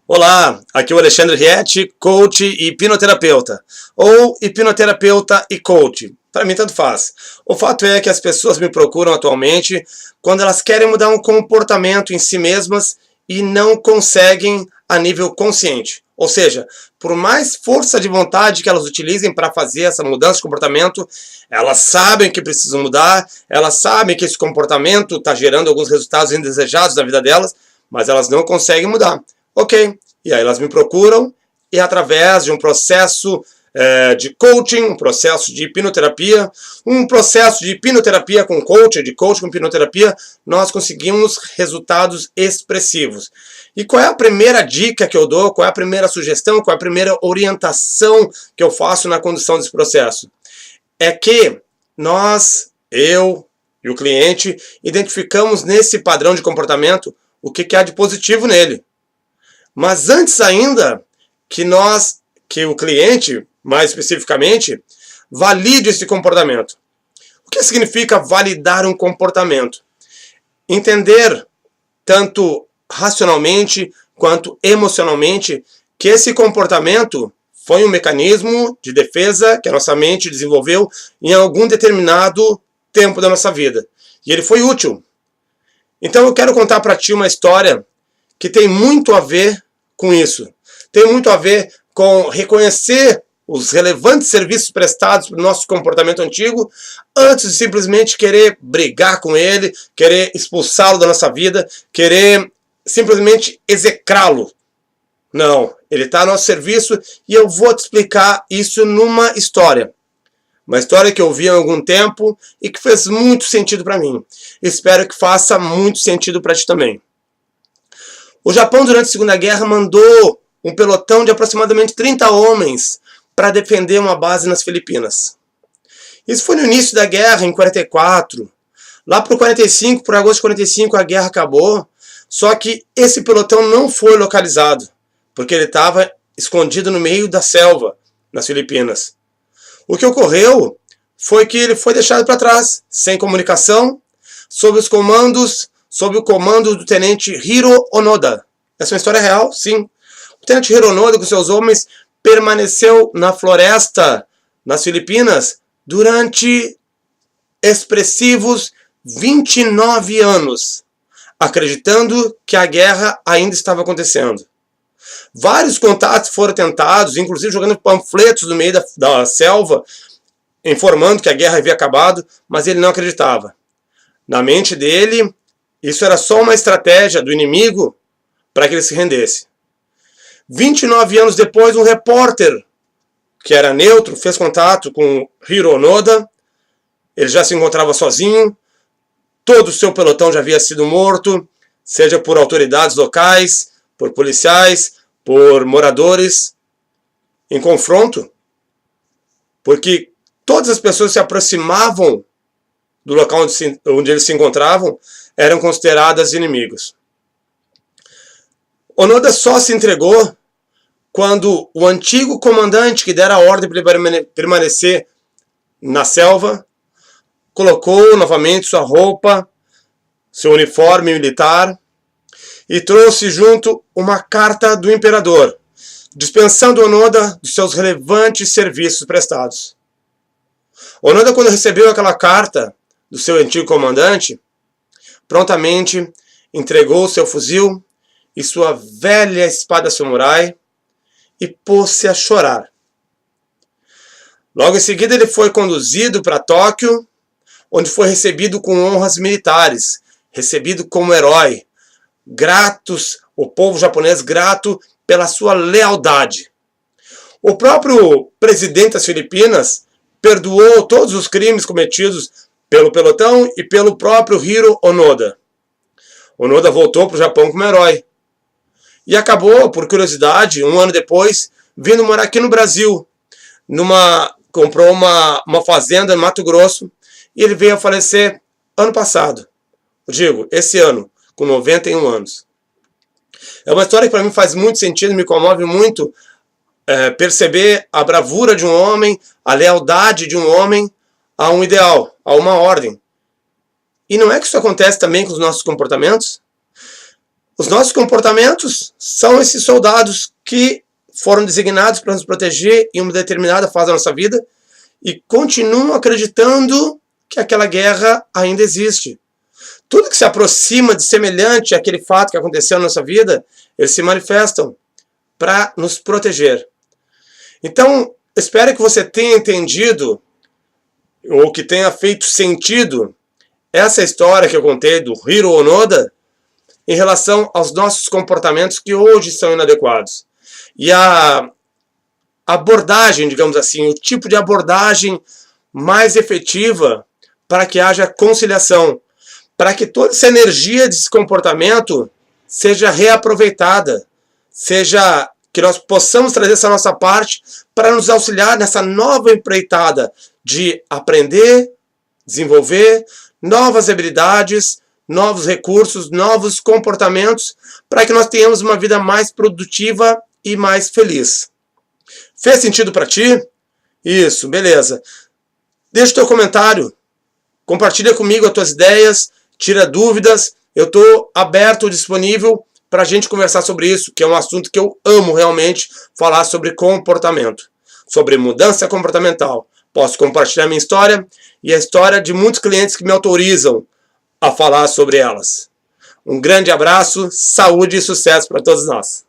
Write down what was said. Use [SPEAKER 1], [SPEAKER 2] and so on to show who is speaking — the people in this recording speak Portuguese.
[SPEAKER 1] Olá, aqui é o Alexandre Rietti, coach e hipnoterapeuta, ou hipnoterapeuta e coach, para mim tanto faz. O fato é que as pessoas me procuram atualmente quando elas querem mudar um comportamento em si mesmas e não conseguem a nível consciente. Ou seja, por mais força de vontade que elas utilizem para fazer essa mudança de comportamento, elas sabem que precisam mudar, elas sabem que esse comportamento está gerando alguns resultados indesejados na vida delas, mas elas não conseguem mudar. Ok, e aí elas me procuram e através de um processo de coaching, um processo de hipnoterapia, com coaching, de coaching com hipnoterapia, nós conseguimos resultados expressivos. E qual é a primeira dica que eu dou, qual é a primeira sugestão, qual é a primeira orientação que eu faço na condução desse processo? É que eu e o cliente, identificamos nesse padrão de comportamento o que há de positivo nele. Mas antes ainda que o cliente, mais especificamente, valide esse comportamento. O que significa validar um comportamento? Entender, tanto racionalmente quanto emocionalmente, que esse comportamento foi um mecanismo de defesa que a nossa mente desenvolveu em algum determinado tempo da nossa vida. E ele foi útil. Então eu quero contar para ti uma história que tem muito a ver com isso. Tem muito a ver com reconhecer os relevantes serviços prestados para o nosso comportamento antigo, antes de simplesmente querer brigar com ele, querer expulsá-lo da nossa vida, querer simplesmente execrá-lo. Não, ele está a nosso serviço e eu vou te explicar isso numa história. Uma história que eu vi há algum tempo e que fez muito sentido para mim. Espero que faça muito sentido para ti também. O Japão, durante a Segunda Guerra, mandou um pelotão de aproximadamente 30 homens para defender uma base nas Filipinas. Isso foi no início da guerra, em 44. Lá para o 45, por agosto de 45, a guerra acabou. Só que esse pelotão não foi localizado, porque ele estava escondido no meio da selva, nas Filipinas. O que ocorreu foi que ele foi deixado para trás, sem comunicação, sob o comando do tenente Hiro Onoda. Essa é uma história real, sim. O tenente Hiro Onoda, com seus homens, permaneceu na floresta, nas Filipinas, durante expressivos 29 anos, acreditando que a guerra ainda estava acontecendo. Vários contatos foram tentados, inclusive jogando panfletos no meio da selva, informando que a guerra havia acabado, mas ele não acreditava. Na mente dele, isso era só uma estratégia do inimigo para que ele se rendesse. 29 anos depois, um repórter, que era neutro, fez contato com Hiro Onoda. Ele já se encontrava sozinho. Todo o seu pelotão já havia sido morto, seja por autoridades locais, por policiais, por moradores, em confronto. Porque todas as pessoas que se aproximavam do local onde eles se encontravam eram consideradas inimigos. Onoda só se entregou quando o antigo comandante que dera a ordem para ele permanecer na selva colocou novamente sua roupa, seu uniforme militar e trouxe junto uma carta do imperador, dispensando Onoda dos seus relevantes serviços prestados. Onoda, quando recebeu aquela carta do seu antigo comandante, prontamente entregou seu fuzil e sua velha espada samurai e pôs-se a chorar. Logo em seguida ele foi conduzido para Tóquio, onde foi recebido com honras militares, recebido como herói, o povo japonês grato pela sua lealdade. O próprio presidente das Filipinas perdoou todos os crimes cometidos pelo pelotão e pelo próprio Hiro Onoda. Onoda voltou para o Japão como herói. E acabou, por curiosidade, um ano depois, vindo morar aqui no Brasil. Comprou uma fazenda em Mato Grosso e ele veio a falecer ano passado. Esse ano, com 91 anos. É uma história que para mim faz muito sentido, me comove muito perceber a bravura de um homem, a lealdade de um homem a um ideal, a uma ordem. E não é que isso acontece também com os nossos comportamentos? Os nossos comportamentos são esses soldados que foram designados para nos proteger em uma determinada fase da nossa vida e continuam acreditando que aquela guerra ainda existe. Tudo que se aproxima de semelhante àquele fato que aconteceu na nossa vida, eles se manifestam para nos proteger. Então, espero que você tenha entendido, ou que tenha feito sentido, essa história que eu contei do Hiro Onoda, em relação aos nossos comportamentos que hoje são inadequados. E a abordagem, digamos assim, o tipo de abordagem mais efetiva para que haja conciliação, para que toda essa energia desse comportamento seja reaproveitada, seja que nós possamos trazer essa nossa parte para nos auxiliar nessa nova empreitada de aprender, desenvolver novas habilidades, novos recursos, novos comportamentos, para que nós tenhamos uma vida mais produtiva e mais feliz. Fez sentido para ti? Isso, beleza. Deixa o teu comentário, compartilha comigo as tuas ideias, tira dúvidas, eu estou aberto, disponível para a gente conversar sobre isso, que é um assunto que eu amo realmente, falar sobre comportamento, sobre mudança comportamental. Posso compartilhar minha história e a história de muitos clientes que me autorizam a falar sobre elas. Um grande abraço, saúde e sucesso para todos nós.